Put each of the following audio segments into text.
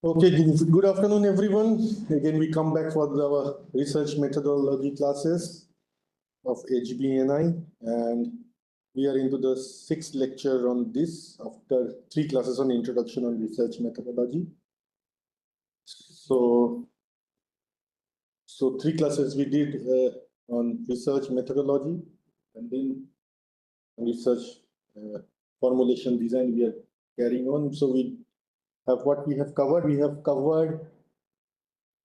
Okay, good afternoon, everyone. Again, we come back for our research methodology classes of HBNI, and we are into the sixth lecture on this after three classes on introduction on research methodology. So three classes we did on research methodology, and then research formulation design we are carrying on. So we have what we have covered. We have covered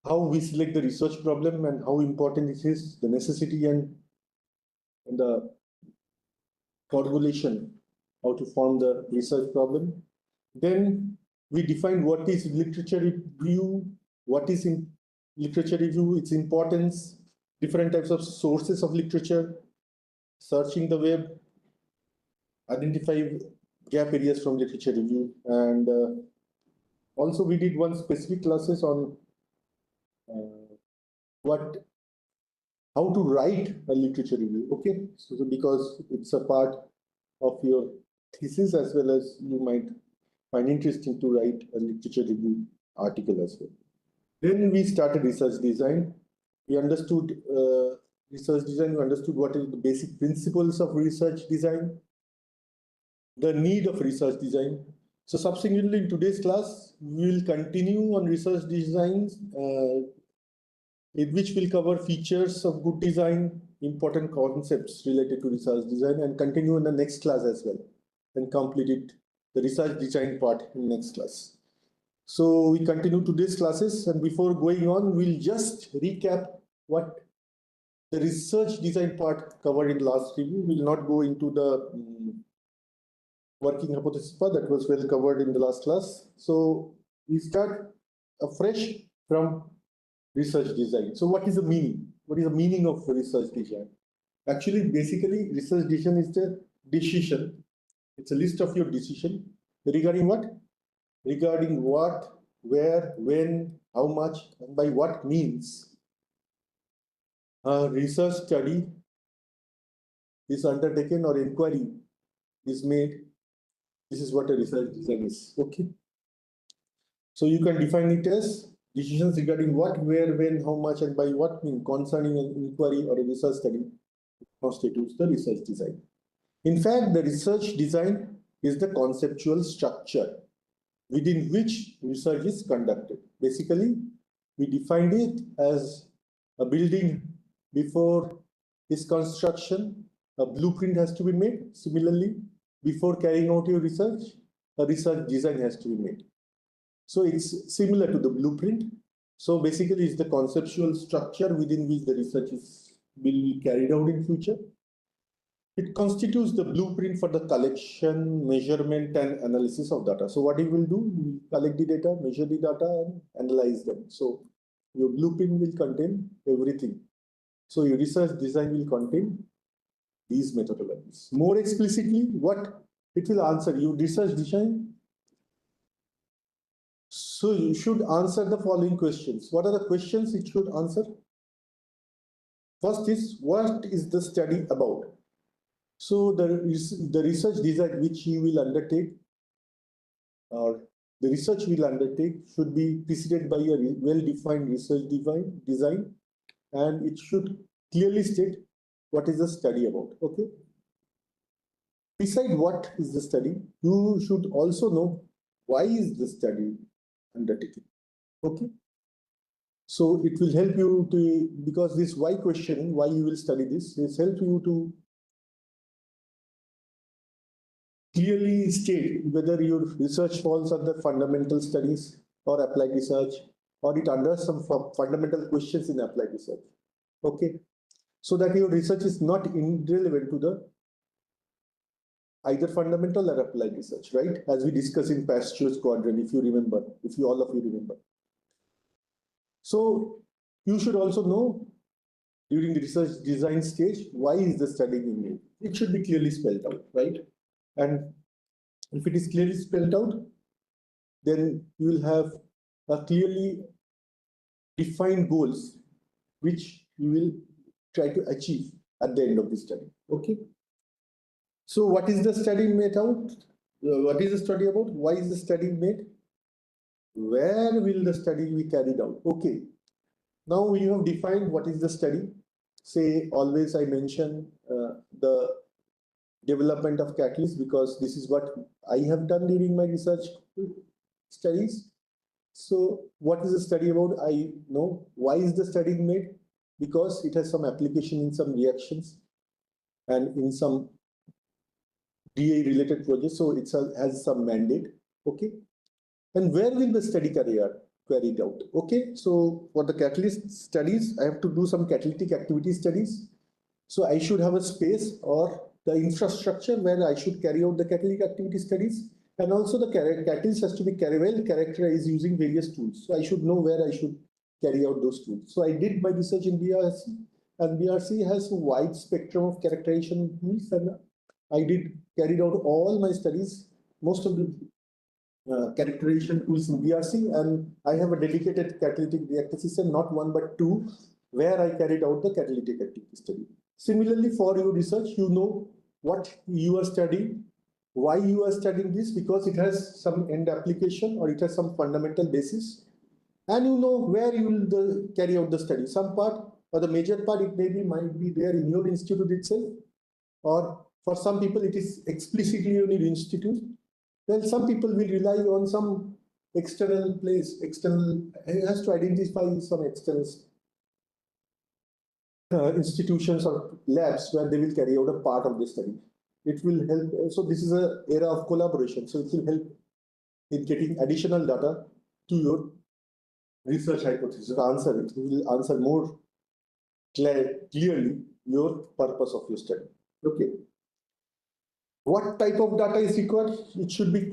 how we select the research problem and how important it is, the necessity and the formulation, how to form the research problem. Then we define what is literature review, what is in literature review, its importance, different types of sources of literature, searching the web, identify gap areas from literature review, and also we did one specific classes on how to write a literature review. Okay, so because it's a part of your thesis as well as you might find interesting to write a literature review article as well. Then we started research design. We understood research design. We understood what is the basic principles of research design, the need of research design. So subsequently in today's class, we will continue on research designs, in which will cover features of good design, important concepts related to research design, and continue in the next class as well, and complete it, the research design part in next class. So we continue today's classes, and before going on, we'll just recap what the research design part covered in last review. We'll not go into the working hypothesis part that was well covered in the last class. So we start afresh from research design. So what is the meaning? What is the meaning of research design? Actually, basically, research design is the decision. It's a list of your decision regarding what? Regarding what, where, when, how much, and by what means a research study is undertaken or inquiry is made. This is what a research design is. Okay. So you can define it as decisions regarding what, where, when, how much, and by what means concerning an inquiry or a research study constitutes the research design. In fact, the research design is the conceptual structure within which research is conducted. Basically, we defined it as a building before its construction, a blueprint has to be made. Similarly, before carrying out your research, a research design has to be made. So it's similar to the blueprint. So basically, it's the conceptual structure within which the research will be carried out in future. It constitutes the blueprint for the collection, measurement, and analysis of data. So what you will do, you will collect the data, measure the data, and analyze them. So your blueprint will contain everything. So your research design will contain these methodologies. More explicitly, what it will answer, your research design. So you should answer the following questions. What are the questions it should answer? First is, what is the study about? So the research design which you will undertake, or the research will undertake, should be preceded by a well-defined research design, and it should clearly state what is the study about. Okay. Beside what is the study, you should also know why is the study undertaken. Okay. So it will help you to, because this why question, why you will study this, is help you to clearly state whether your research falls under fundamental studies or applied research, or it addresses some fundamental questions in applied research. Okay. So that your research is not irrelevant to the either fundamental or applied research, right? As we discussed in Pasteur's quadrant, if you remember, if you all of you remember. So you should also know during the research design stage, why is the study being made? It should be clearly spelled out, right? And if it is clearly spelled out, then you will have a clearly defined goals which you will try to achieve at the end of the study. Okay. So what is the study made out? What is the study about? Why is the study made? where will the study be carried out? Okay, now we have defined what is the study. Say always I mention the development of catalyst because this is what I have done during my research studies. So what is the study about? I know. Why is the study made? Because it has some application in some reactions and in some DA related projects. So it has some mandate. Okay. And where will the study carried out? Okay. So for the catalyst studies, I have to do some catalytic activity studies. So I should have a space or the infrastructure where I should carry out the catalytic activity studies. And also the catalyst has to be well characterized using various tools. So I should know where I should carry out those tools. So I did my research in BRC, and BRC has a wide spectrum of characterization tools. And I did carried out all my studies, most of the characterization tools in BRC, and I have a dedicated catalytic reactor system, not one but two, where I carried out the catalytic activity study. Similarly, for your research, you know what you are studying, why you are studying this, because it has some end application or it has some fundamental basis, and you know where you will carry out the study. Some part or the major part it might be there in your institute itself, or for some people it is explicitly in your institute. Well, some people will rely on some external place, it has to identify some external institutions or labs where they will carry out a part of the study. It will help. So this is an era of collaboration. So it will help in getting additional data to your research hypothesis. Answer it. It will answer more clearly your purpose of your study. Okay. What type of data is required? It should be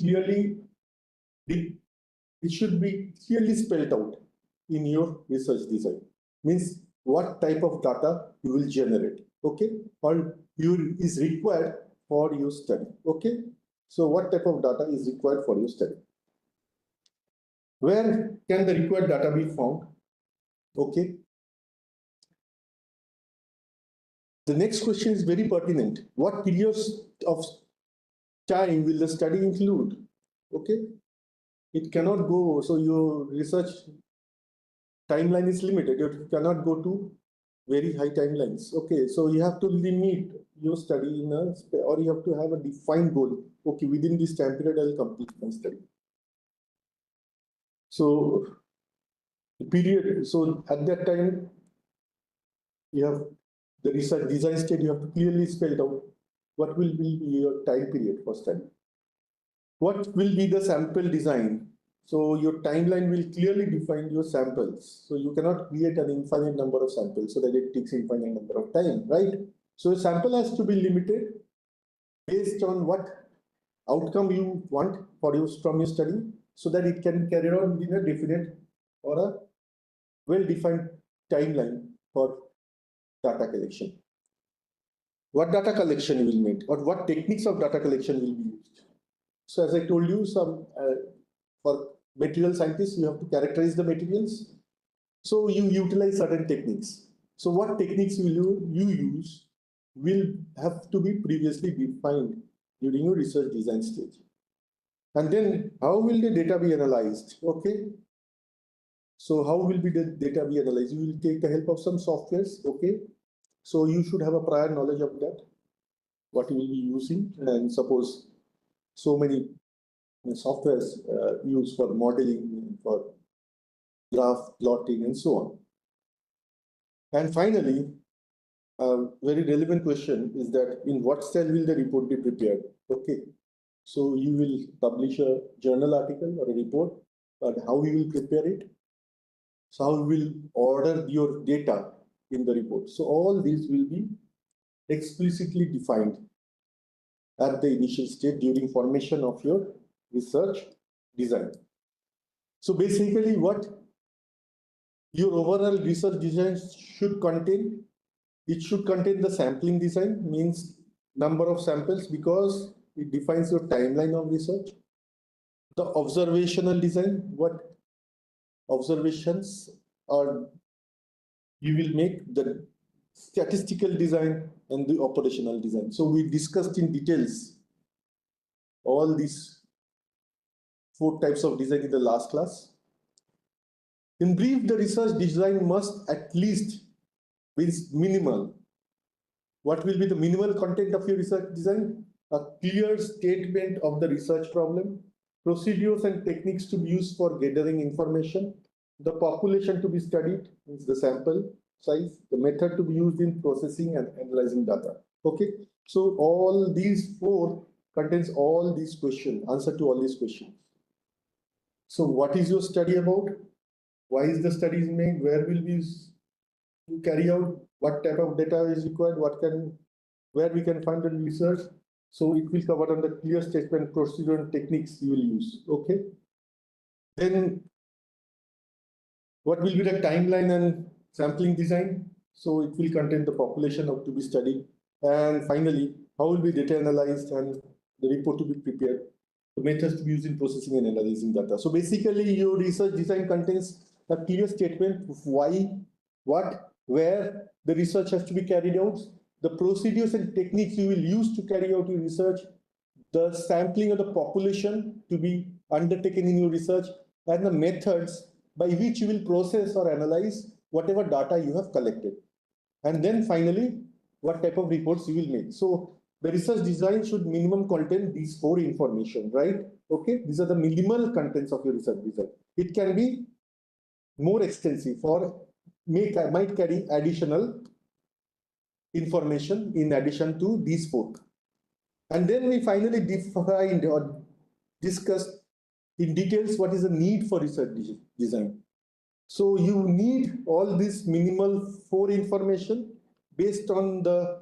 clearly spelled out in your research design. Means what type of data you will generate, okay, or is required for your study, okay. So what type of data is required for your study? Where can the required data be found? Okay. The next question is very pertinent. What periods of time will the study include? Okay. It cannot go, so your research timeline is limited. You cannot go to very high timelines. Okay, so you have to limit your study in a, or you have to have a defined goal. Okay, within this time period, I'll complete my study. So, period. So at that time, you have the research design state. You have to clearly spell out what will be your time period for study. What will be the sample design? So your timeline will clearly define your samples. So you cannot create an infinite number of samples so that it takes infinite number of time, right? So a sample has to be limited based on what outcome you want from your study, so that it can carry on in a definite or a well-defined timeline for data collection. What data collection you will make, or what techniques of data collection will be used. So as I told you, for material scientists, you have to characterize the materials. So you utilize certain techniques. So what techniques will you use will have to be previously defined during your research design stage. And then how will the data be analyzed? Okay. So how will the data be analyzed? You will take the help of some softwares. Okay. So you should have a prior knowledge of that, what you will be using. And suppose so many softwares used for modeling, for graph plotting, and so on. And finally, a very relevant question is that in what style will the report be prepared? Okay, so you will publish a journal article or a report, but how you will prepare it? So how you will order your data in the report? So all these will be explicitly defined at the initial stage during formation of your research design. So basically what your overall research design should contain, it should contain the sampling design, means number of samples, because it defines your timeline of research. The observational design, what observations or you will make, the statistical design, and the operational design. So we discussed in details all these 4 types of design in the last class. In brief, the research design must at least be minimal. What will be the minimal content of your research design? A clear statement of the research problem, procedures and techniques to be used for gathering information, the population to be studied, means the sample size, the method to be used in processing and analyzing data. Okay, so all these four contains all these questions, answer to all these questions. So what is your study about? Why is the study made? Where will we carry out? What type of data is required? Where we can find the research? So it will cover on the clear statement, procedure and techniques you will use. Okay. Then what will be the timeline and sampling design? So it will contain the population of to be studied. And finally, how will be data analyzed and the report to be prepared? The methods to be used in processing and analyzing data. So basically, your research design contains a clear statement of why, what, where the research has to be carried out, the procedures and techniques you will use to carry out your research, the sampling of the population to be undertaken in your research, and the methods by which you will process or analyze whatever data you have collected. And then finally, what type of reports you will make. So the research design should minimum contain these four information, right? Okay, these are the minimal contents of your research design. It can be more extensive or might carry additional information in addition to these four. And then we finally defined or discussed in details what is the need for research design. So you need all this minimal four information based on the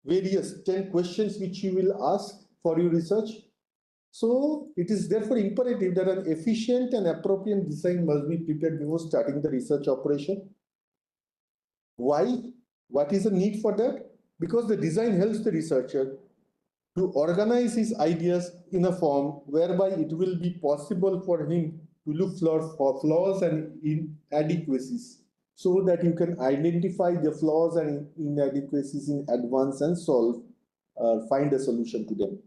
various 10 questions which you will ask for your research. So it is therefore imperative that an efficient and appropriate design must be prepared before starting the research operation. Why? What is the need for that? Because the design helps the researcher to organize his ideas in a form whereby it will be possible for him to look for flaws and inadequacies so that you can identify the flaws and inadequacies in advance and find a solution to them.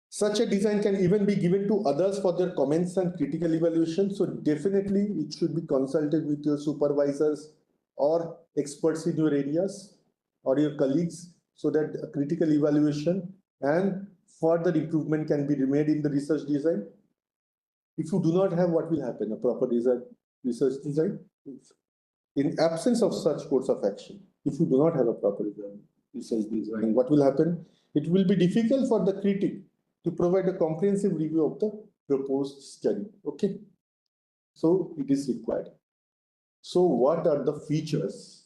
Such a design can even be given to others for their comments and critical evaluation. So definitely it should be consulted with your supervisors or experts in your areas or your colleagues so that a critical evaluation and further improvement can be made in the research design. If you do not have, what will happen? A proper research design? In absence of such course of action, if you do not have a proper research design, what will happen? It will be difficult for the critic to provide a comprehensive review of the proposed study. Okay, so it is required. So what are the features?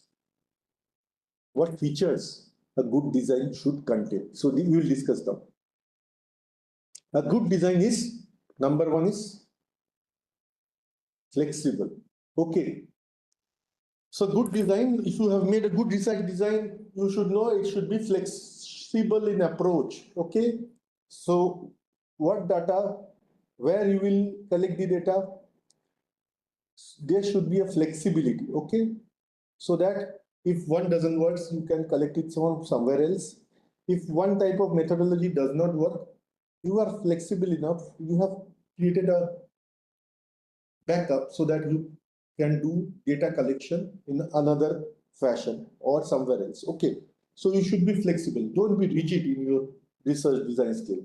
What features a good design should contain? So we will discuss now. A good design is, number one is flexible. Okay. So good design, if you have made a good research design, you should know it should be flexible in approach. Okay. So what data, where you will collect the data, there should be a flexibility. Okay. So that if one doesn't work, you can collect it somewhere else. If one type of methodology does not work, you are flexible enough. You have created a backup so that you can do data collection in another fashion or somewhere else. Okay, so you should be flexible. Don't be rigid in your research design skill.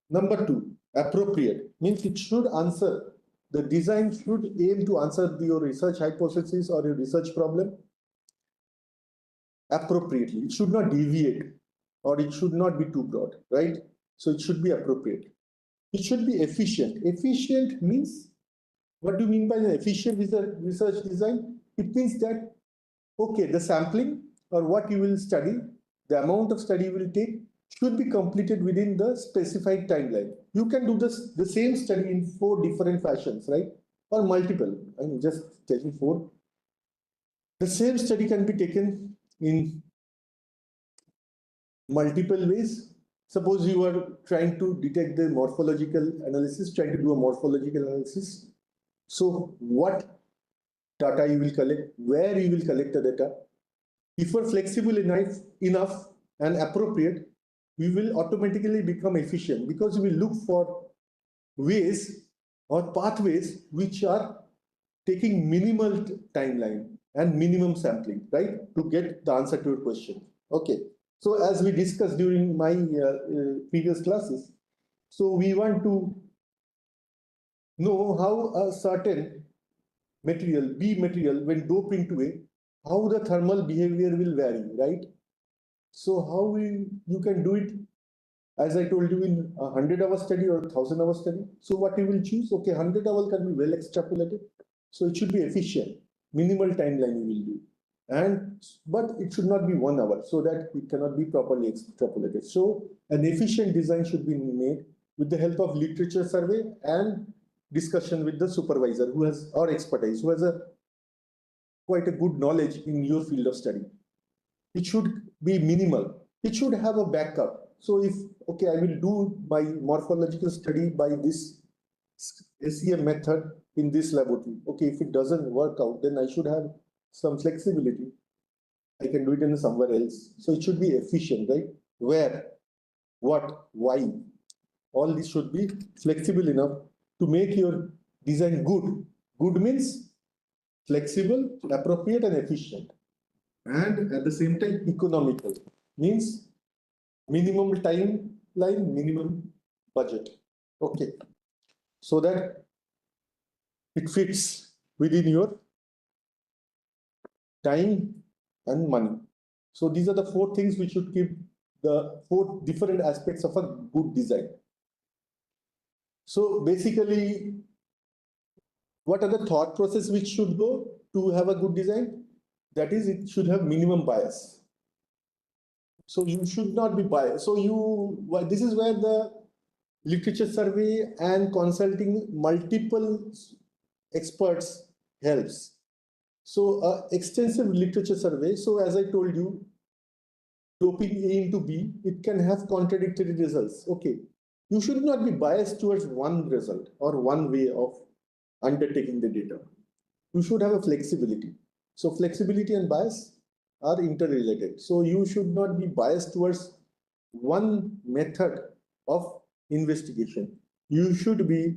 Number two, appropriate means it should answer. The design should aim to answer your research hypothesis or your research problem appropriately. It should not deviate or it should not be too broad, right? So it should be appropriate. It should be efficient. Efficient means, what do you mean by an efficient research design? It means that, okay, the sampling or what you will study, the amount of study you will take should be completed within the specified timeline. You can do the same study in 4 different fashions, right? Or multiple. I'm just taking 4. The same study can be taken in multiple ways. Suppose you are trying to detect the morphological analysis, trying to do a morphological analysis. So what data you will collect, where you will collect the data. If you are flexible enough and appropriate, you will automatically become efficient because you will look for ways or pathways which are taking minimal timeline and minimum sampling, right, to get the answer to your question. Okay, so as we discussed during my previous classes, so we want to know how a certain material, B material, when doped into A, how the thermal behavior will vary, right? So how you can do it, as I told you, in a 100-hour study or 1,000-hour study. So what you will choose? Okay, 100-hour can be well extrapolated. So it should be efficient, minimal timeline you will do. But it should not be 1 hour, so that it cannot be properly extrapolated. So an efficient design should be made with the help of literature survey and discussion with the supervisor who has or expertise, who has quite a good knowledge in your field of study. It should be minimal. It should have a backup. So if, okay, I will do my morphological study by this SEM method in this laboratory. Okay, if it doesn't work out, then I should have some flexibility. I can do it in somewhere else. So it should be efficient, right? Where, what, why? All this should be flexible enough to make your design good. Good means flexible, appropriate, and efficient. And at the same time, economical means minimum timeline, minimum budget. Okay, so that it fits within your time and money. So these are the 4 things which should keep the 4 different aspects of a good design. So basically, what are the thought process which should go to have a good design? That is, it should have minimum bias. So you should not be biased. So this is where the literature survey and consulting multiple experts helps. So extensive literature survey. So as I told you, doping A into B, it can have contradictory results. Okay, you should not be biased towards one result or one way of undertaking the data. You should have a flexibility. So flexibility and bias are interrelated. So you should not be biased towards one method of investigation. You should be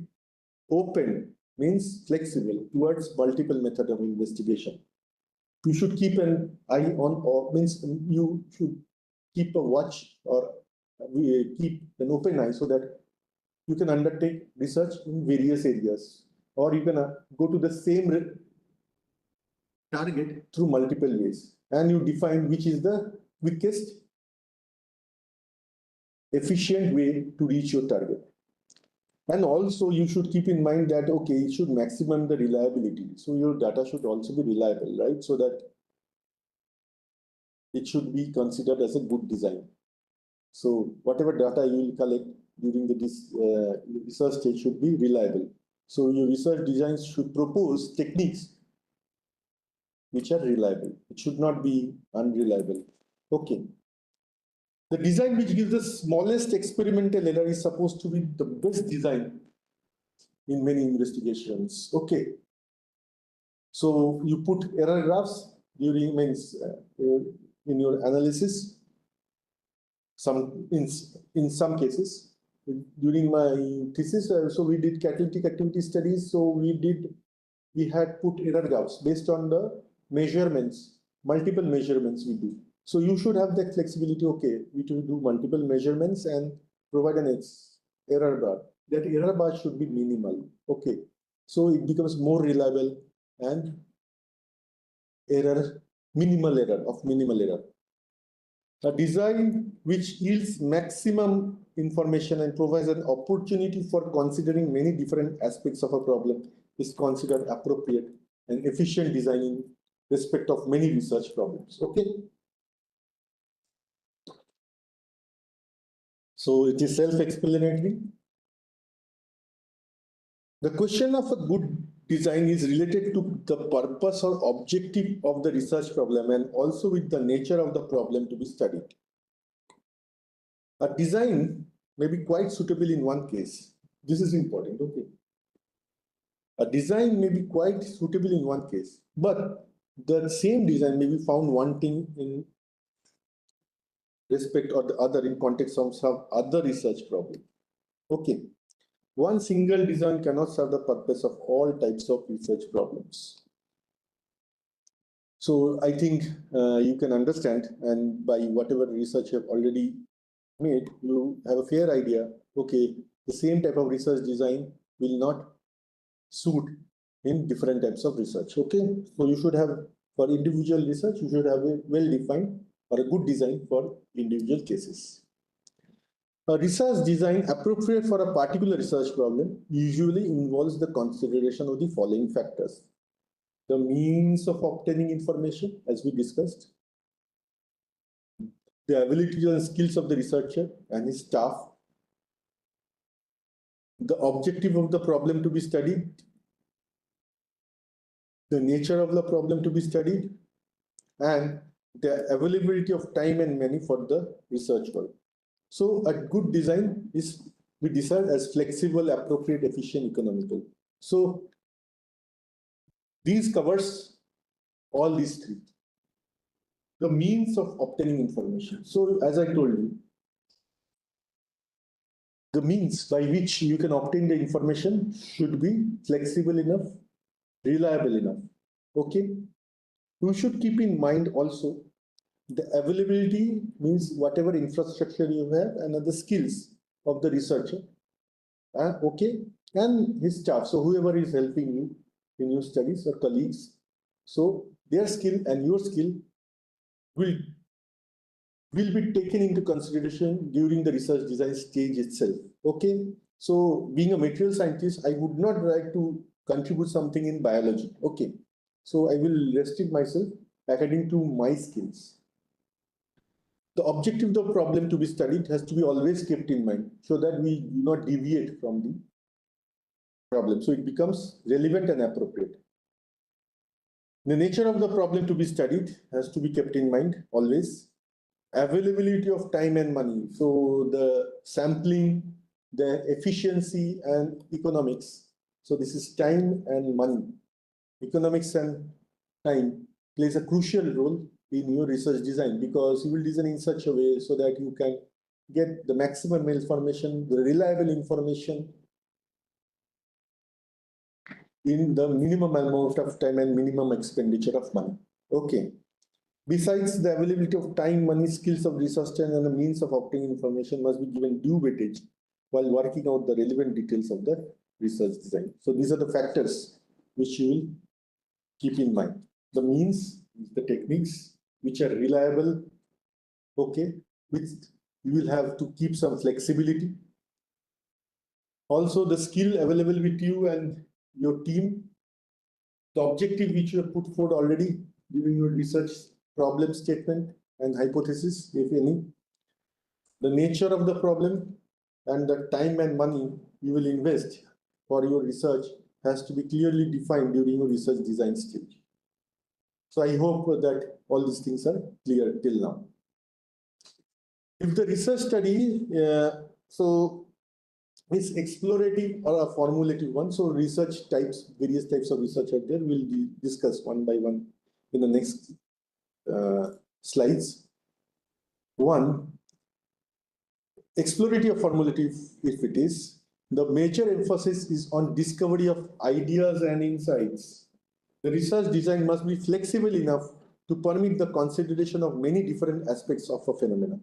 open, means flexible, towards multiple method of investigation. You should keep an eye on, or means you should keep a watch or keep an open eye so that you can undertake research in various areas, or you can go to the same target through multiple ways, and you define which is the quickest, efficient way to reach your target. And also you should keep in mind that, okay, it should maximum the reliability. So your data should also be reliable, right? So that it should be considered as a good design. So whatever data you will collect during the research stage should be reliable. So your research designs should propose techniques which are reliable. It should not be unreliable. Okay. The design which gives the smallest experimental error is supposed to be the best design in many investigations. Okay. So you put error graphs during in your analysis. In some cases, during my thesis, so we did catalytic activity studies. So we had put error graphs based on the measurements, multiple measurements we do. So you should have that flexibility. Okay, we do multiple measurements and provide an error bar. That error bar should be minimal. Okay, so it becomes more reliable and minimal error. A design which yields maximum information and provides an opportunity for considering many different aspects of a problem is considered appropriate and efficient design in respect of many research problems. Okay. So it is self-explanatory. The question of a good design is related to the purpose or objective of the research problem and also with the nature of the problem to be studied. A design may be quite suitable in one case. This is important, okay. A design may be quite suitable in one case, but the same design may be found wanting in respect or the other in context of some other research problem. Okay. one single design cannot serve the purpose of all types of research problems. So I think you can understand, and by whatever research you have already made, you have a fair idea. Okay, the same type of research design will not suit in different types of research. Okay, so you should have, for individual research, you should have a well-defined or a good design for individual cases. A research design appropriate for a particular research problem usually involves the consideration of the following factors: the means of obtaining information, as we discussed, the ability and skills of the researcher and his staff, the objective of the problem to be studied, the nature of the problem to be studied, and the availability of time and money for the research work. So a good design is we decide as flexible, appropriate, efficient, economical. So these covers all these three. The means of obtaining information. So as I told you, the means by which you can obtain the information should be flexible enough, reliable enough. Okay. You should keep in mind also the availability means whatever infrastructure you have and the skills of the researcher. Okay, and his staff. So whoever is helping you in your studies or colleagues, so their skill and your skill will be taken into consideration during the research design stage itself. Okay, so being a material scientist, I would not like to contribute something in biology. Okay, so I will restrict myself according to my skills. The objective of the problem to be studied has to be always kept in mind so that we do not deviate from the problem. So it becomes relevant and appropriate. The nature of the problem to be studied has to be kept in mind always. Availability of time and money. So the sampling, the efficiency and economics. So this is time and money. Economics and time plays a crucial role in your research design because you will design in such a way so that you can get the maximum information, the reliable information in the minimum amount of time and minimum expenditure of money. Okay. Besides, the availability of time, money, skills of researcher and the means of obtaining information must be given due weightage while working out the relevant details of the research design. So these are the factors which you will keep in mind. The means, the techniques which are reliable, okay, which you will have to keep some flexibility. Also, the skill available with you and your team, the objective which you have put forward already during your research problem statement and hypothesis, if any, the nature of the problem and the time and money you will invest for your research has to be clearly defined during your research design stage. So I hope that all these things are clear till now. If the research study, so is explorative or a formulative one, so research types, various types of research are there. We'll discuss one by one in the next slides. One, explorative or formulative, if it is, the major emphasis is on discovery of ideas and insights. The research design must be flexible enough to permit the consideration of many different aspects of a phenomenon.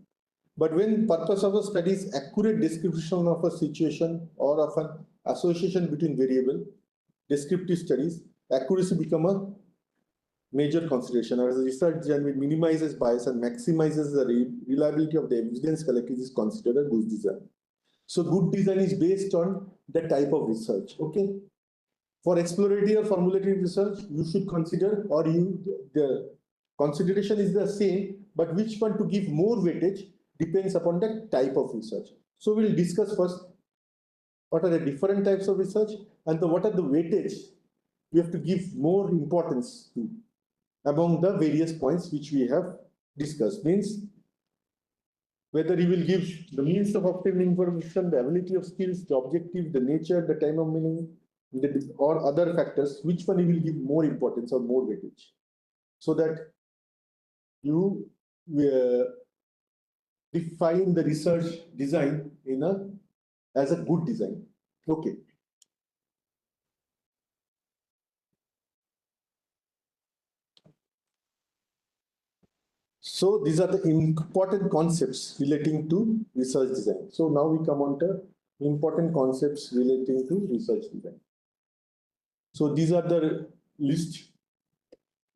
But when purpose of a study is accurate description of a situation or of an association between variable, descriptive studies, accuracy become a major consideration. As a research design minimizes bias and maximizes the reliability of the evidence collected is considered a good design. So good design is based on the type of research. Okay. For exploratory or formulative research, you should consider, or the consideration is the same, but which one to give more weightage depends upon the type of research. So we'll discuss first what are the different types of research and what are the weightage we have to give more importance to among the various points which we have discussed. Means whether you will give the means of obtaining information, the ability of skills, the objective, the nature, the time of meaning, or other factors, which one you will give more importance or more weightage, so that you define the research design as a good design. Okay. So these are the important concepts relating to research design. So now we come on to important concepts relating to research design. So these are the list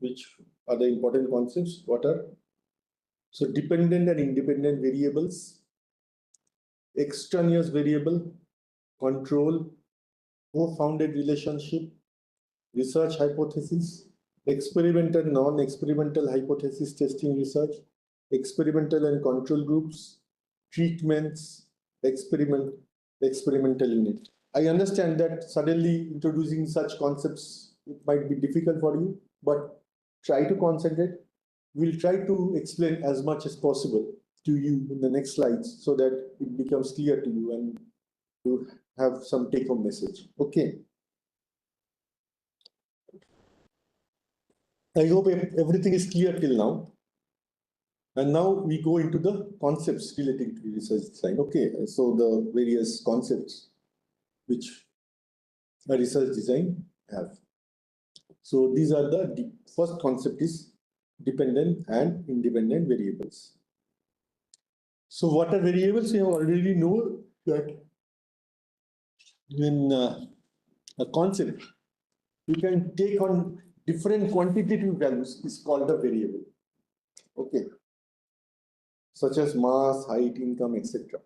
which are the important concepts. What are? So dependent and independent variables, extraneous variable, control, co-founded relationship, research hypothesis, experimental, non-experimental hypothesis testing research, experimental and control groups, treatments, experimental unit. I understand that suddenly introducing such concepts, it might be difficult for you, but try to concentrate. We'll try to explain as much as possible to you in the next slides so that it becomes clear to you and you have some take-home message. Okay. I hope everything is clear till now. And now we go into the concepts relating to research design. Okay, so the various concepts which a research design have. So these are the first concept is dependent and independent variables. So what are variables? We have already know that in a concept, you can take on different quantitative values is called a variable. Okay, such as mass, height, income, etc.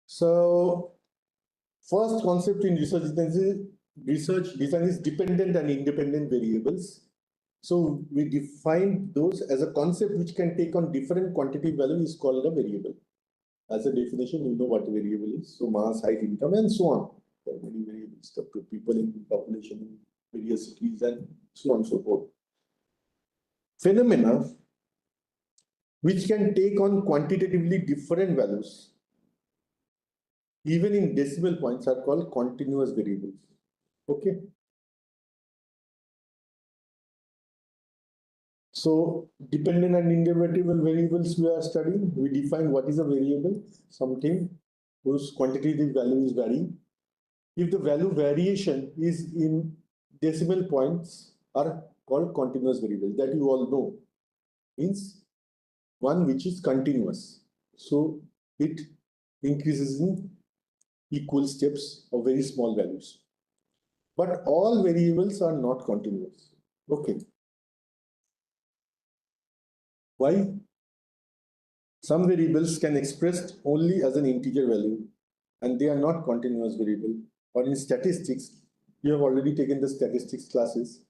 So first concept in research design is dependent and independent variables. So we define those as a concept which can take on different quantitative value is called a variable. As a definition, you know what a variable is. So mass, height, income, and so on. There are many variables, the people in population in various cities and so on and so forth. Phenomena which can take on quantitatively different values, even in decimal points, are called continuous variables. Okay. So dependent and independent variables we are studying. We define what is a variable, something whose quantitative value is varying. If the value variation is in decimal points are called continuous variables, that you all know, means one which is continuous. So it increases in equal steps of very small values. But all variables are not continuous. Okay. Why? Some variables can expressed only as an integer value and they are not continuous variable. Or in statistics, you have already taken the statistics classes.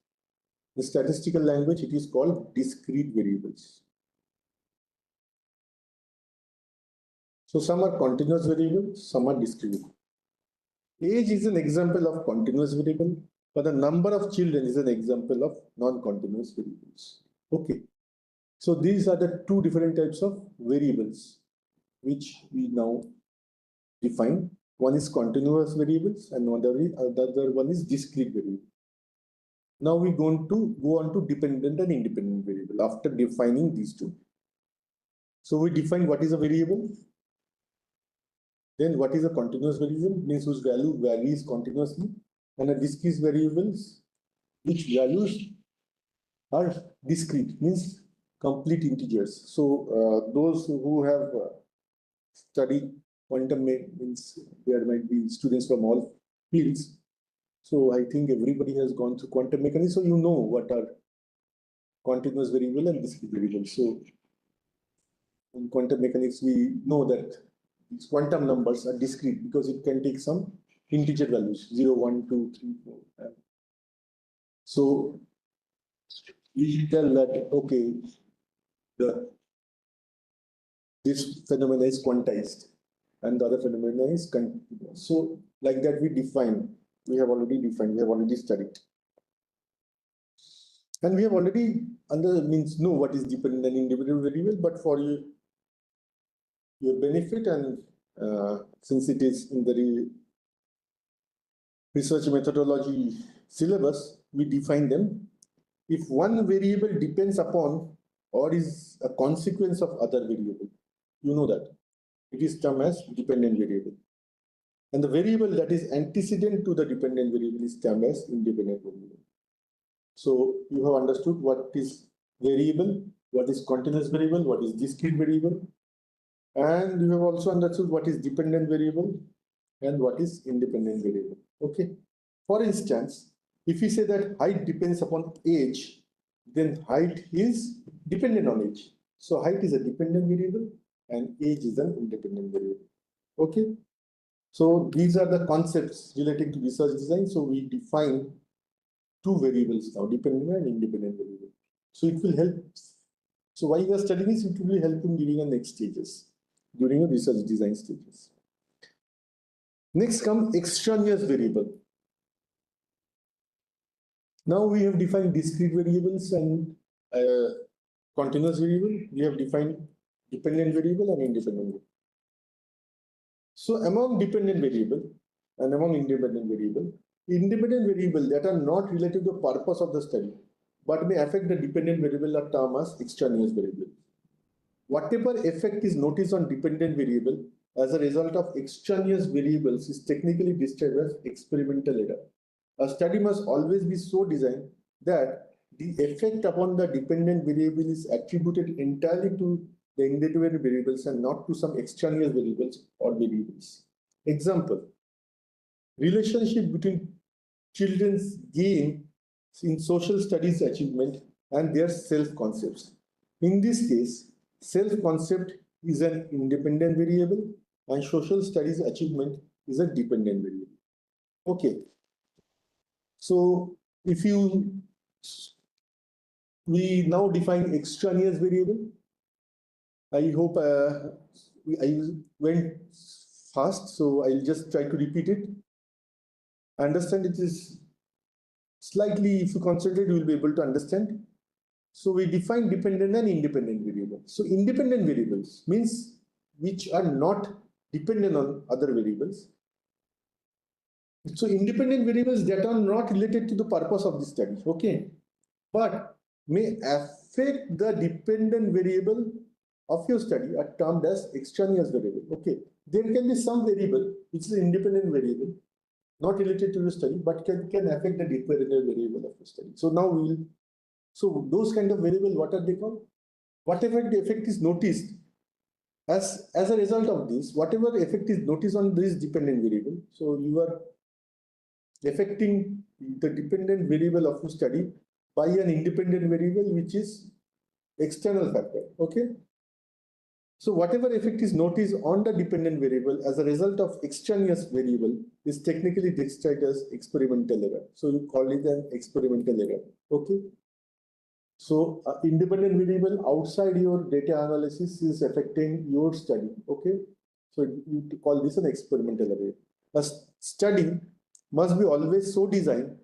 The statistical language, it is called discrete variables. So some are continuous variables, some are discrete. Age is an example of continuous variable, but the number of children is an example of non-continuous variables. Okay. So these are the two different types of variables which we now define. One is continuous variables and the other one is discrete variable. Now we're going to go on to dependent and independent variable after defining these two. So we define what is a variable. Then what is a continuous variable? Means whose value varies continuously. And a discrete variables, which values are discrete, means complete integers. So those who have studied quantum means there might be students from all fields. So I think everybody has gone through quantum mechanics, so you know what are continuous variable and discrete variable. So in quantum mechanics, we know that these quantum numbers are discrete because it can take some integer values 0, 1, 2, 3, 4. So we tell that okay, this phenomena is quantized and the other phenomena is continuous. So like that we define. We have already studied. And we have already know what is dependent and independent variable, but for your benefit and since it is in the research methodology syllabus, we define them. If one variable depends upon or is a consequence of other variable, you know that. it is termed as dependent variable. And the variable that is antecedent to the dependent variable is termed as independent variable. So you have understood what is variable, what is continuous variable, what is discrete variable, and you have also understood what is dependent variable and what is independent variable. Okay. For instance, if we say that height depends upon age, then height is dependent on age. So height is a dependent variable and age is an independent variable. Okay. So these are the concepts relating to research design. So we define two variables now, dependent and independent variable. So it will help. So while you are studying this, it will help in during the next stages, during the research design stages. Next comes extraneous variable. Now we have defined discrete variables and continuous variable. We have defined dependent variable and independent variable. So among dependent variable and among independent variable that are not related to the purpose of the study, but may affect the dependent variable are termed as extraneous variable. Whatever effect is noticed on dependent variable as a result of extraneous variables is technically described as experimental error. A study must always be so designed that the effect upon the dependent variable is attributed entirely to the independent variables and not to some extraneous variables or variables. Example, relationship between children's gain in social studies achievement and their self-concepts. In this case, self-concept is an independent variable and social studies achievement is a dependent variable. Okay. So if we now define extraneous variable. I hope I went fast, so I'll just try to repeat it. I understand it is slightly, if you concentrate, you will be able to understand. So we define dependent and independent variables. So independent variables means which are not dependent on other variables. So independent variables that are not related to the purpose of the study, okay, but may affect the dependent variable of your study are termed as extraneous variable. Okay, there can be some variable which is an independent variable, not related to the study, but can affect the dependent variable of the study. So now we will. So those kind of variable, what are they called? Whatever the effect is noticed as a result of this, whatever effect is noticed on this dependent variable. So you are affecting the dependent variable of your study by an independent variable which is external factor. Okay. So whatever effect is noticed on the dependent variable as a result of extraneous variable is technically described as experimental error. So you call it an experimental error. Okay. So independent variable outside your data analysis is affecting your study. Okay. So you call this an experimental error. A study must be always so designed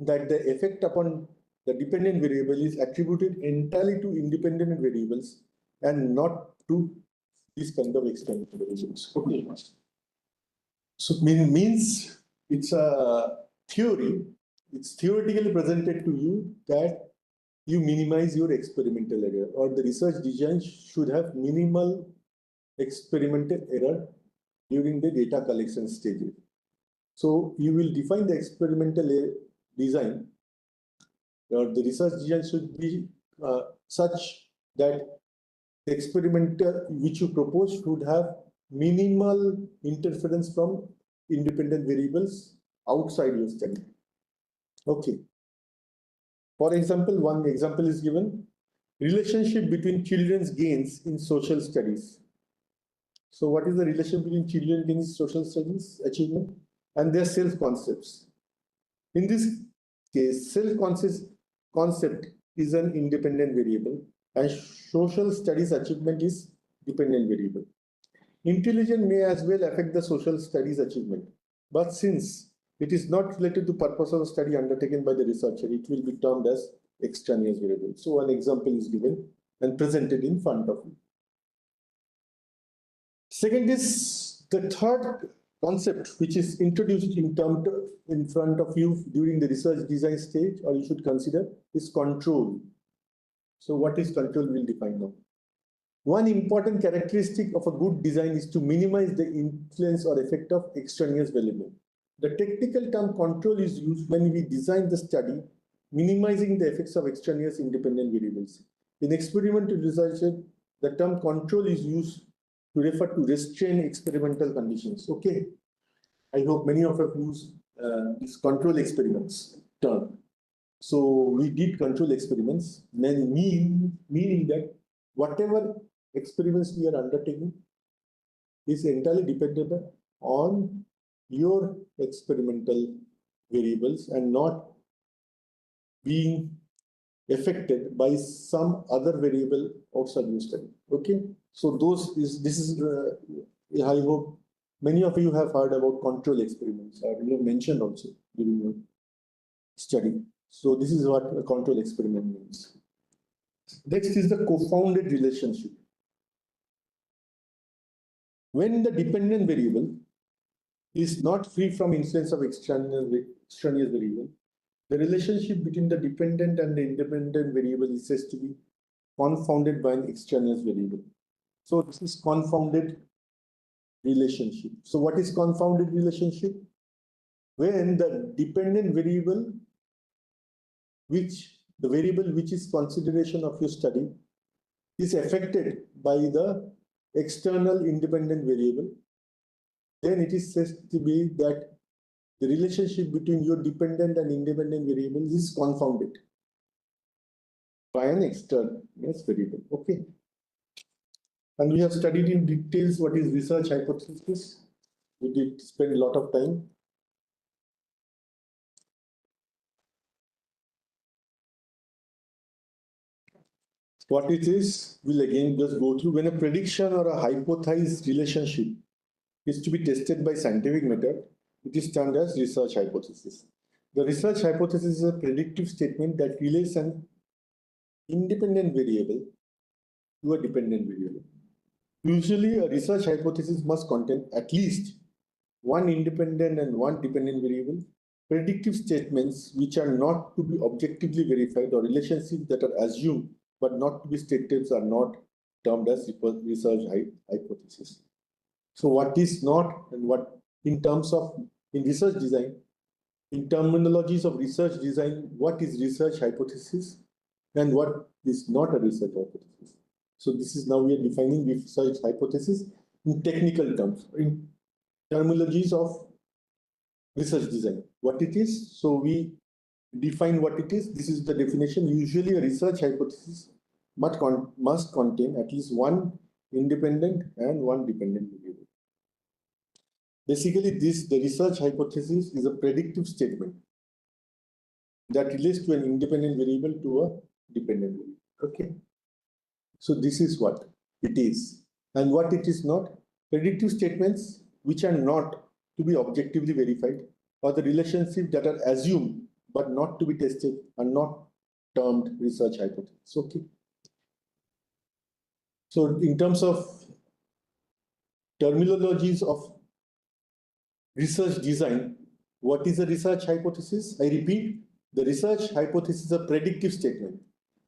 that the effect upon the dependent variable is attributed entirely to independent variables and not to this kind of external variables. Okay. So means it's a theory. It's theoretically presented to you that you minimize your experimental error, or the research design should have minimal experimental error during the data collection stages. So you will define the experimental design, or the research design should be such that the experimenter which you propose should have minimal interference from independent variables outside your study. Okay. For example, one example is given: relationship between children's gains in social studies. So what is the relation between children's gains in social studies achievement and their self-concepts? In this case, self-concept is an independent variable and social studies achievement is dependent variable. Intelligence may as well affect the social studies achievement, but since it is not related to purpose of the study undertaken by the researcher, it will be termed as extraneous variable. So one example is given and presented in front of you. Second is the third concept which is introduced in front of you during the research design stage, or you should consider, is control. So what is control? We'll define now. One important characteristic of a good design is to minimize the influence or effect of extraneous variable. The technical term control is used when we design the study, minimizing the effects of extraneous independent variables. In experimental research, the term control is used to refer to restrain experimental conditions. Okay, I hope many of you use this control experiments term. So we did control experiments, meaning that whatever experiments we are undertaking is entirely dependent on your experimental variables and not being affected by some other variable outside your study. Okay, so I hope many of you have heard about control experiments, or you have mentioned also during your study. So this is what a control experiment means. Next is the confounded relationship. When the dependent variable is not free from influence of extraneous variable, the relationship between the dependent and the independent variable is said to be confounded by an extraneous variable. So this is confounded relationship. So what is confounded relationship? When the dependent variable, the variable which is consideration of your study, is affected by the external independent variable, then it is said to be that the relationship between your dependent and independent variables is confounded by an external variable. Okay. And we have studied in details what is research hypothesis. We did spend a lot of time. What it is, we'll again just go through. When a prediction or a hypothesized relationship is to be tested by scientific method, it is termed as research hypothesis. The research hypothesis is a predictive statement that relates an independent variable to a dependent variable. Usually, a research hypothesis must contain at least one independent and one dependent variable. Predictive statements which are not to be objectively verified or relationships that are assumed but not to be stated are not termed as research hypothesis. So what is not, and what in terms of in research design, in terminologies of research design, what is research hypothesis and what is not a research hypothesis? So this is now we are defining research hypothesis in technical terms, in terminologies of research design. What it is, so we define what it is. This is the definition. Usually a research hypothesis must contain at least one independent and one dependent variable. Basically, the research hypothesis is a predictive statement that relates to an independent variable to a dependent variable. Okay. So this is what it is. And what it is not, predictive statements which are not to be objectively verified, or the relationships that are assumed but not to be tested are not termed research hypothesis. Okay. So in terms of terminologies of research design, what is a research hypothesis? I repeat, the research hypothesis is a predictive statement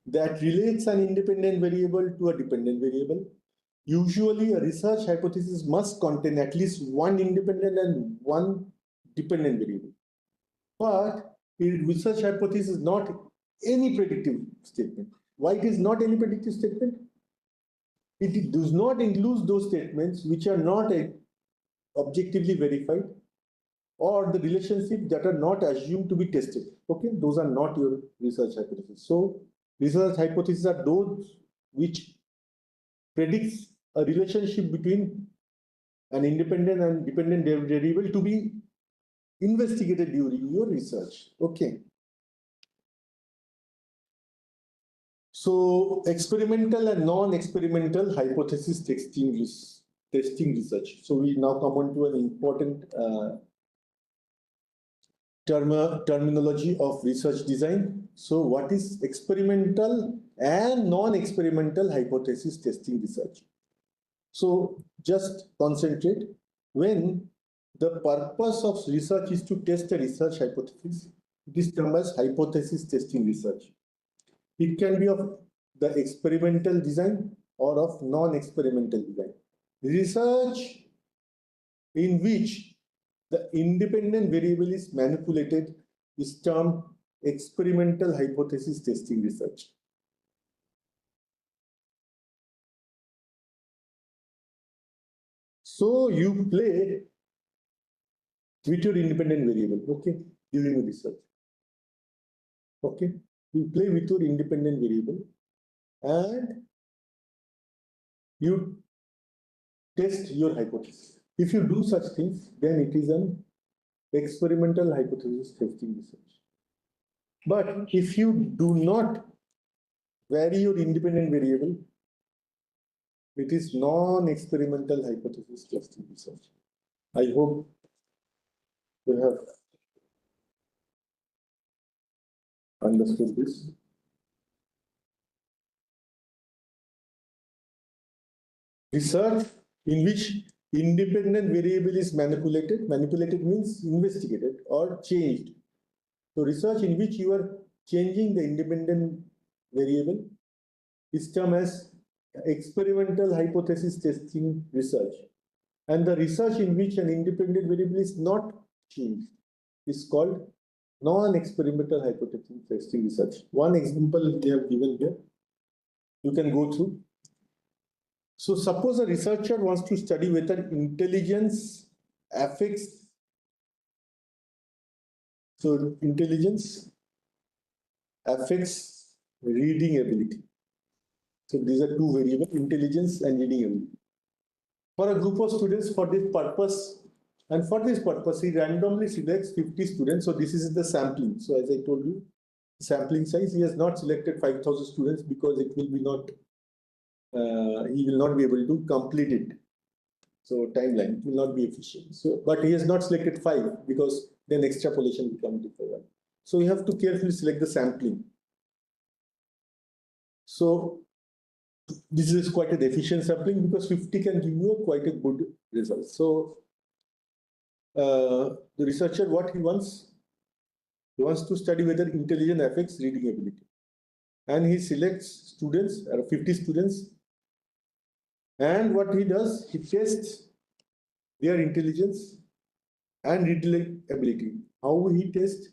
that relates an independent variable to a dependent variable. Usually, a research hypothesis must contain at least one independent and one dependent variable. But a research hypothesis is not any predictive statement. Why it is not any predictive statement? It does not include those statements which are not objectively verified, or the relationships that are not assumed to be tested. Okay, those are not your research hypothesis. So research hypotheses are those which predicts a relationship between an independent and dependent variable to be investigated during your research. Okay. So experimental and non-experimental hypothesis testing research. So we now come on to an important terminology of research design. So what is experimental and non-experimental hypothesis testing research? So just concentrate. When the purpose of research is to test a research hypothesis, it is termed as hypothesis testing research. It can be of the experimental design or of non-experimental design. Research in which the independent variable is manipulated is termed experimental hypothesis testing research. So you play with your independent variable, okay, during research. Okay, you play with your independent variable and you test your hypothesis. If you do such things, then it is an experimental hypothesis testing research. But if you do not vary your independent variable, it is non-experimental hypothesis testing research. I hope you have understood this. Research in which independent variable is manipulated. Manipulated means investigated or changed. So research in which you are changing the independent variable is termed as experimental hypothesis testing research. And the research in which an independent variable is not changed is called non-experimental hypothesis testing research. One example they have given here. You can go through. So suppose a researcher wants to study whether intelligence affects. So intelligence affects reading ability. So these are two variables, intelligence and reading ability. For a group of students for this purpose, and for this purpose, he randomly selects 50 students. So this is the sampling. So as I told you, sampling size, he has not selected 5,000 students because it will be not, he will not be able to complete it. So timeline will not be efficient. So, but he has not selected 5 because then extrapolation will come different. So you have to carefully select the sampling. So this is quite an efficient sampling because 50 can give you quite a good result. So the researcher, what he wants to study whether intelligence affects reading ability. And he selects students, 50 students. And what he does, he tests their intelligence and reading ability. How he tests?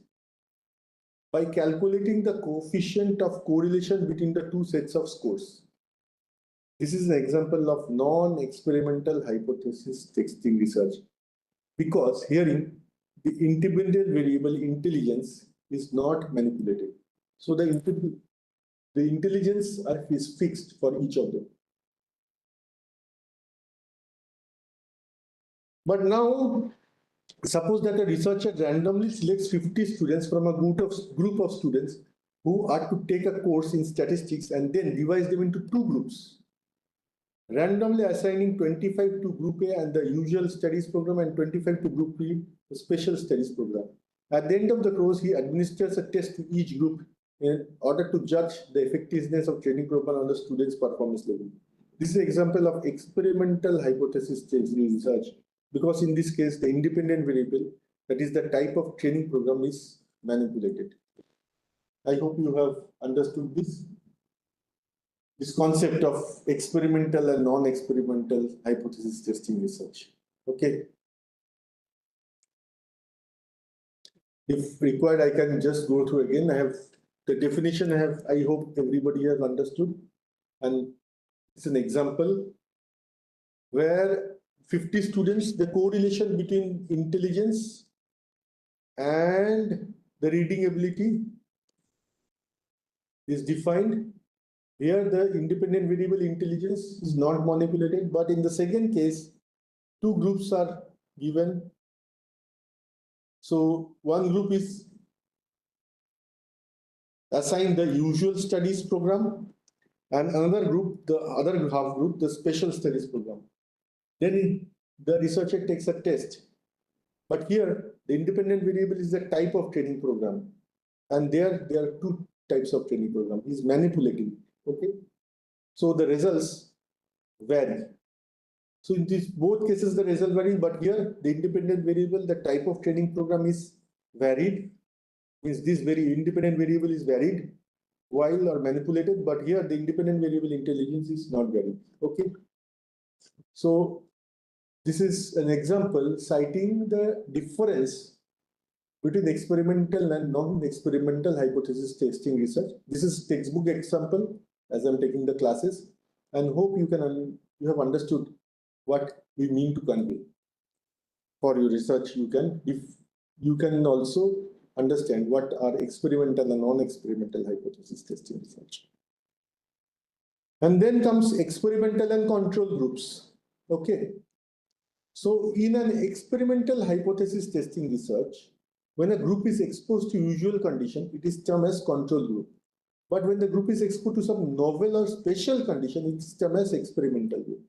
By calculating the coefficient of correlation between the two sets of scores. This is an example of non-experimental hypothesis testing research. Because herein, the independent variable intelligence is not manipulated. So the intelligence is fixed for each of them. But now, suppose that a researcher randomly selects 50 students from a group of students who are to take a course in statistics and then divide them into two groups, randomly assigning 25 to Group A and the usual studies program and 25 to Group B, the special studies program. At the end of the course, he administers a test to each group in order to judge the effectiveness of training program on the students' performance level. This is an example of experimental hypothesis testing research, because in this case, the independent variable, that is the type of training program, is manipulated. I hope you have understood this concept of experimental and non-experimental hypothesis testing research. Okay. If required, I can just go through again. I have the definition. I hope everybody has understood. And it's an example where 50 students, the correlation between intelligence and the reading ability is defined. Here, the independent variable intelligence is not manipulated, but in the second case, two groups are given. So one group is assigned the usual studies program, and another group, the other half group, the special studies program. Then the researcher takes a test. But here, the independent variable is the type of training program. And there are two types of training program. He's manipulating. Okay. So the results vary. So in these both cases, the result vary, but here the independent variable, the type of training program is varied. Means this very independent variable is varied. while or manipulated, but here the independent variable intelligence is not varying. Okay. So this is an example citing the difference between experimental and non-experimental hypothesis testing research. This is textbook example as I'm taking the classes, and hope you have understood what we mean to convey. For your research, you can also understand what are experimental and non-experimental hypothesis testing research. And then comes experimental and control groups. Okay. So in an experimental hypothesis testing research, when a group is exposed to usual condition, it is termed as control group. But when the group is exposed to some novel or special condition, it is termed as experimental group.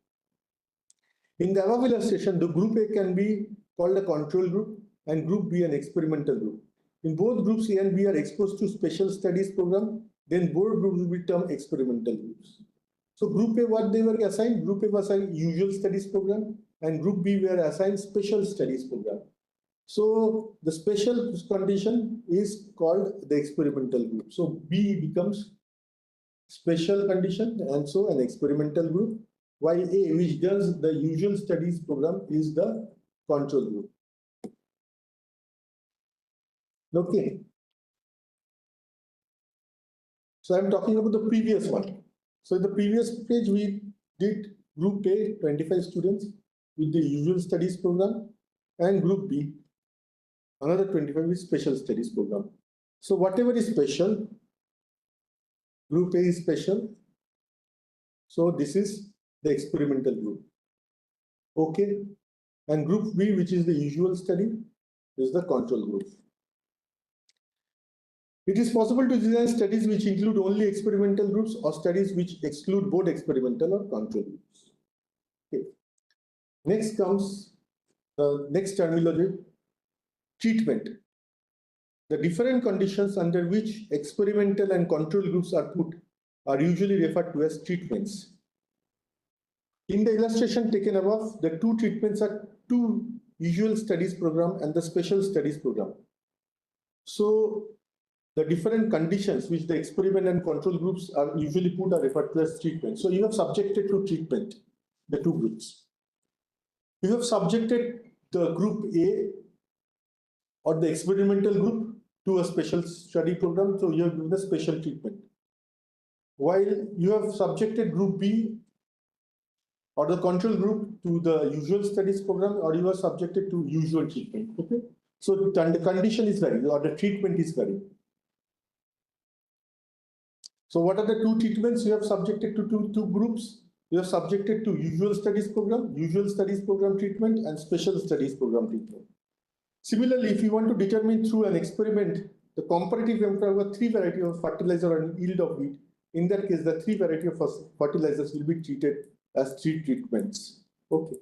In the above illustration, the group A can be called a control group and group B an experimental group. In both groups A and B are exposed to special studies program, then both groups will be termed experimental groups. So group A, what they were assigned? Group A was assigned usual studies program and group B were assigned special studies program. So the special condition is called the experimental group. So B becomes special condition and so an experimental group, while A, which does the usual studies program, is the control group. Okay. So I'm talking about the previous one. So in the previous page, we did group A, 25 students with the usual studies program, and group B, another 25 with special studies program. So whatever is special, group A is special. So this is the experimental group. Okay. And group B, which is the usual study, is the control group. It is possible to design studies which include only experimental groups or studies which exclude both experimental or control groups. Okay. Next comes the next terminology, treatment. The different conditions under which experimental and control groups are put are usually referred to as treatments. In the illustration taken above, the two treatments are two usual studies program and the special studies program. So the different conditions which the experiment and control groups are usually put are referred to as treatment. So you have subjected to treatment the two groups. You have subjected the group A or the experimental group to a special study program, so you have given a special treatment. While you have subjected group B or the control group to the usual studies program, or you are subjected to usual treatment. Okay, so the condition is varying or the treatment is varying. So what are the two treatments you have subjected to two groups? You have subjected to usual studies program treatment, and special studies program treatment. Similarly, if you want to determine through an experiment the comparative impact of three varieties of fertilizer and yield of wheat, in that case, the three varieties of fertilizers will be treated as three treatments. Okay.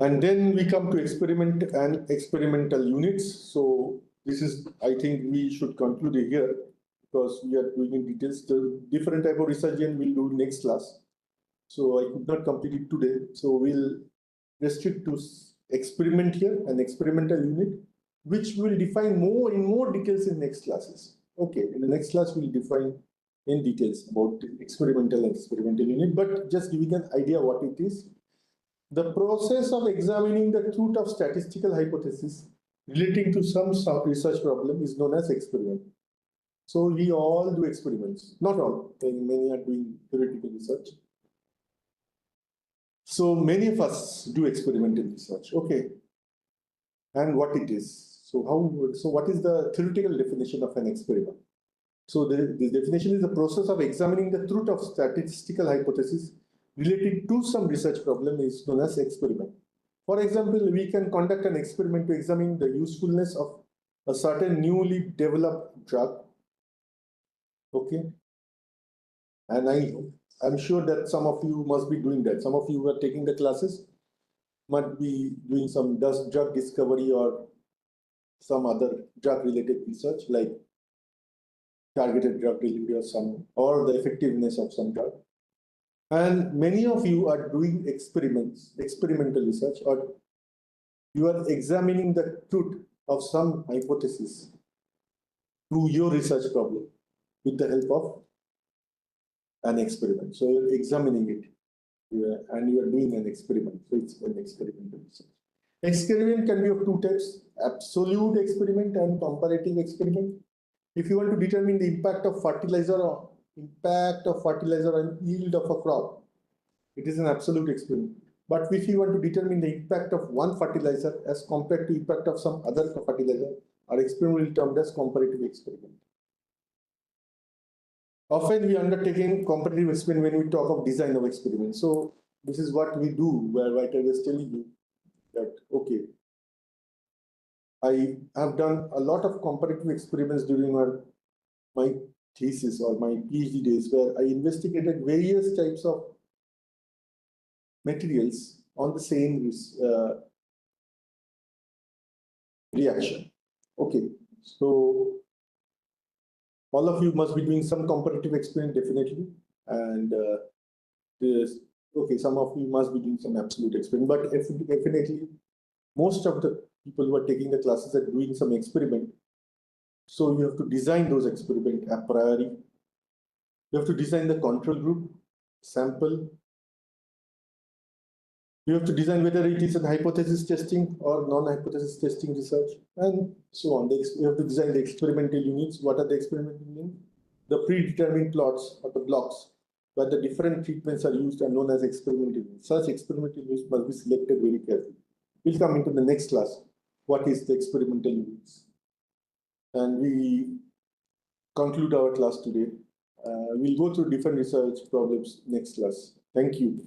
And then we come to experiment and experimental units. So this is, I think we should conclude here because we are doing in details. The different type of research and we'll do next class. So I could not complete it today. So we'll restrict to experiment here, an experimental unit, which will define in more details in next classes. Okay, in the next class we'll define in details about experimental and experimental unit, but just giving an idea what it is. The process of examining the truth of statistical hypothesis relating to some research problem is known as experiment. So we all do experiments, not all, many are doing theoretical research. So many of us do experimental research, okay. And what it is. So what is the theoretical definition of an experiment? So the definition is the process of examining the truth of statistical hypothesis related to some research problem is known as experiment. For example, we can conduct an experiment to examine the usefulness of a certain newly developed drug. Okay. And I'm sure that some of you must be doing that. Some of you who are taking the classes might be doing some drug discovery or some other drug related research like targeted drug delivery or the effectiveness of some drug. And many of you are doing experimental research, or you are examining the truth of some hypothesis through your research problem with the help of an experiment. So you're examining it and you are doing an experiment. So it's an experimental research. Experiment can be of two types, absolute experiment and comparative experiment. If you want to determine the impact of fertilizer on yield of a crop, it is an absolute experiment. But if you want to determine the impact of one fertilizer as compared to impact of some other fertilizer, our experiment will termed as comparative experiment. Often we undertake comparative experiment when we talk of design of experiment. So this is what we do, where I was telling you that, okay, I have done a lot of comparative experiments during my thesis or my PhD days, where I investigated various types of materials on the same reaction. Okay, so all of you must be doing some comparative experiment definitely, and some of you must be doing some absolute experiment, but definitely most of the people who are taking the classes are doing some experiment. So you have to design those experiments a priori. You have to design the control group, sample. You have to design whether it is a hypothesis testing or non-hypothesis testing research, and so on. You have to design the experimental units. What are the experimental units? The predetermined plots or the blocks where the different treatments are used are known as experimental units. Such experimental units must be selected very carefully. We'll come into the next class. What is the experimental units? And we conclude our class today. We'll go through different research problems next class. Thank you.